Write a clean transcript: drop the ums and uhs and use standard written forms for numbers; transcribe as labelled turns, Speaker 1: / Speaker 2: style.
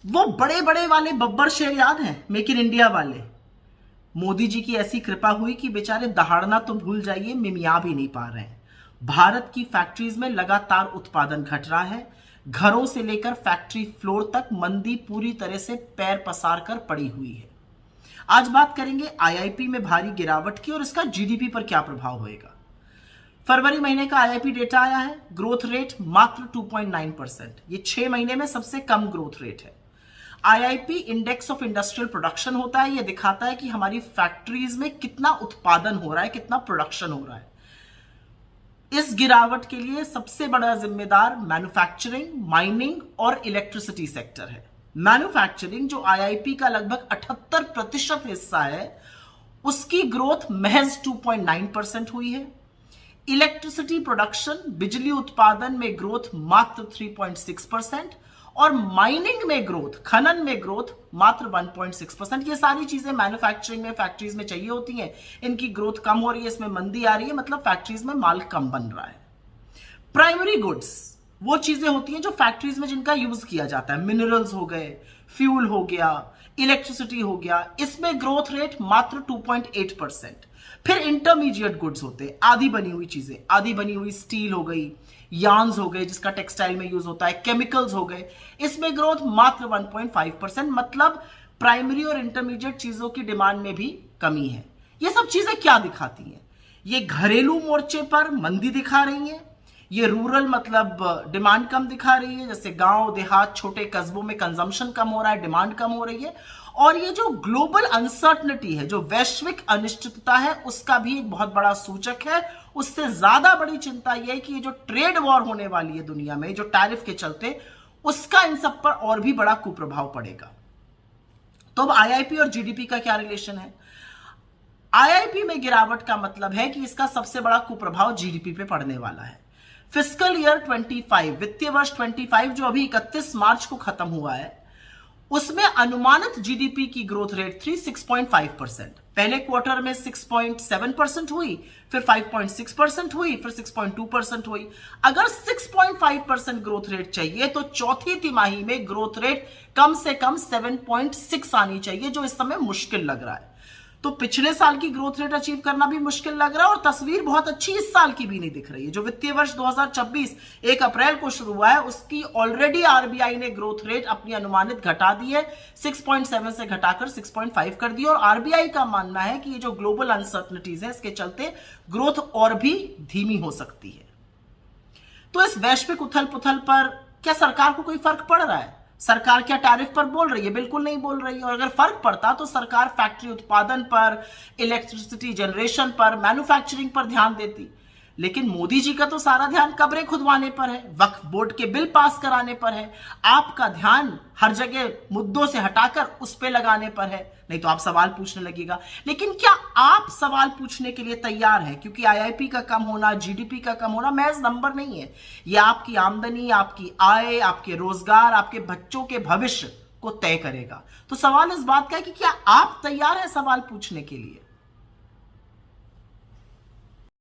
Speaker 1: वो बड़े बड़े वाले बब्बर शेर याद हैं, मेक इन इंडिया वाले। मोदी जी की ऐसी कृपा हुई कि बेचारे दहाड़ना तो भूल जाइए, मिमिया भी नहीं पा रहे हैं। भारत की फैक्ट्रीज में लगातार उत्पादन घट रहा है। घरों से लेकर फैक्ट्री फ्लोर तक मंदी पूरी तरह से पैर पसार कर पड़ी हुई है। आज बात करेंगे आईआईपी में भारी गिरावट की और इसका जीडीपी पर क्या प्रभाव होएगा। फरवरी महीने का आईआईपी डेटा आया है, ग्रोथ रेट मात्र 2.9%। ये 6 महीने में सबसे कम ग्रोथ रेट है। IIP index of industrial production होता है, ये दिखाता है कि हमारी फैक्ट्रीज में कितना उत्पादन हो रहा है, कितना प्रोडक्शन हो रहा है। इस गिरावट के लिए सबसे बड़ा जिम्मेदार मैन्युफैक्चरिंग, माइनिंग और इलेक्ट्रिसिटी सेक्टर है। मैन्युफैक्चरिंग जो आईआईपी का लगभग 78% हिस्सा है, उसकी ग्रोथ महज 2.9% हुई है। इलेक्ट्रिसिटी प्रोडक्शन, बिजली उत्पादन में ग्रोथ मात्र 3.6% और माइनिंग में ग्रोथ, खनन में ग्रोथ मात्र 1.6%। ये सारी चीजें मैन्युफैक्चरिंग में, फैक्ट्रीज में चाहिए होती हैं। इनकी ग्रोथ कम हो रही है, इसमें मंदी आ रही है, मतलब फैक्ट्रीज में माल कम बन रहा है। प्राइमरी गुड्स वो चीजें होती हैं जो फैक्ट्रीज में जिनका यूज किया जाता है, मिनरल्स हो गए, फ्यूल हो गया, इलेक्ट्रिसिटी हो गया, इसमें ग्रोथ रेट मात्र 2.8%। फिर इंटरमीडिएट गुड्स होते हैं, आधी बनी हुई चीजें, आधी बनी हुई स्टील हो गई, यार्न्स हो गए जिसका टेक्सटाइल में यूज होता है, केमिकल्स हो गए, इसमें ग्रोथ मात्र 1.5%। मतलब प्राइमरी और इंटरमीडिएट चीजों की डिमांड में भी कमी है। ये सब चीजें क्या दिखाती हैं? ये घरेलू मोर्चे पर मंदी दिखा रही है, ये रूरल मतलब डिमांड कम दिखा रही है, जैसे गांव देहात छोटे कस्बों में कंजम्पशन कम हो रहा है, डिमांड कम हो रही है। और ये जो ग्लोबल अनसर्टनिटी है, जो वैश्विक अनिश्चितता है, उसका भी एक बहुत बड़ा सूचक है। उससे ज्यादा बड़ी चिंता यह है कि ये जो ट्रेड वॉर होने वाली है दुनिया में, जो टैरिफ के चलते, उसका इन सब पर और भी बड़ा कुप्रभाव पड़ेगा। तो अब आईआईपी और जीडीपी का क्या रिलेशन है? आईआईपी में गिरावट का मतलब है कि इसका सबसे बड़ा कुप्रभाव जीडीपी पे पड़ने वाला है। फिस्कल ईयर 25, वित्तीय वर्ष 25 जो अभी 31 मार्च को खत्म हुआ है, उसमें अनुमानित जीडीपी की ग्रोथ रेट थी 6.5%। पहले क्वार्टर में 6.7% हुई, फिर 5.6% हुई, फिर 6.2% हुई। अगर 6.5% ग्रोथ रेट चाहिए तो चौथी तिमाही में ग्रोथ रेट कम से कम 7.6 आनी चाहिए, जो इस समय मुश्किल लग रहा है। तो पिछले साल की ग्रोथ रेट अचीव करना भी मुश्किल लग रहा है और तस्वीर बहुत अच्छी इस साल की भी नहीं दिख रही है। जो वित्तीय वर्ष 2026 1 अप्रैल को शुरू हुआ है, उसकी ऑलरेडी आरबीआई ने ग्रोथ रेट अपनी अनुमानित घटा दी है, 6.7 से घटाकर 6.5 कर दी। और आरबीआई का मानना है कि ये जो ग्लोबल अनसर्टनिटीज है, इसके चलते ग्रोथ और भी धीमी हो सकती है। तो इस वैश्विक उथल पुथल पर क्या सरकार को कोई फर्क पड़ रहा है? सरकार क्या टैरिफ पर बोल रही है? बिल्कुल नहीं बोल रही है। और अगर फर्क पड़ता तो सरकार फैक्ट्री उत्पादन पर, इलेक्ट्रिसिटी जनरेशन पर, मैन्युफैक्चरिंग पर ध्यान देती। लेकिन मोदी जी का तो सारा ध्यान कब्रें खुदवाने पर है, वक्फ बोर्ड के बिल पास कराने पर है। आपका ध्यान हर जगह मुद्दों से हटाकर उस पे लगाने पर है, नहीं तो आप सवाल पूछने लगेगा। लेकिन क्या आप सवाल पूछने के लिए तैयार हैं? क्योंकि आईआईपी का कम होना, जीडीपी का कम होना महज नंबर नहीं है, यह आपकी आमदनी, आपकी आय, आपके रोजगार, आपके बच्चों के भविष्य को तय करेगा। तो सवाल इस बात का है कि क्या आप तैयार हैं सवाल पूछने के लिए?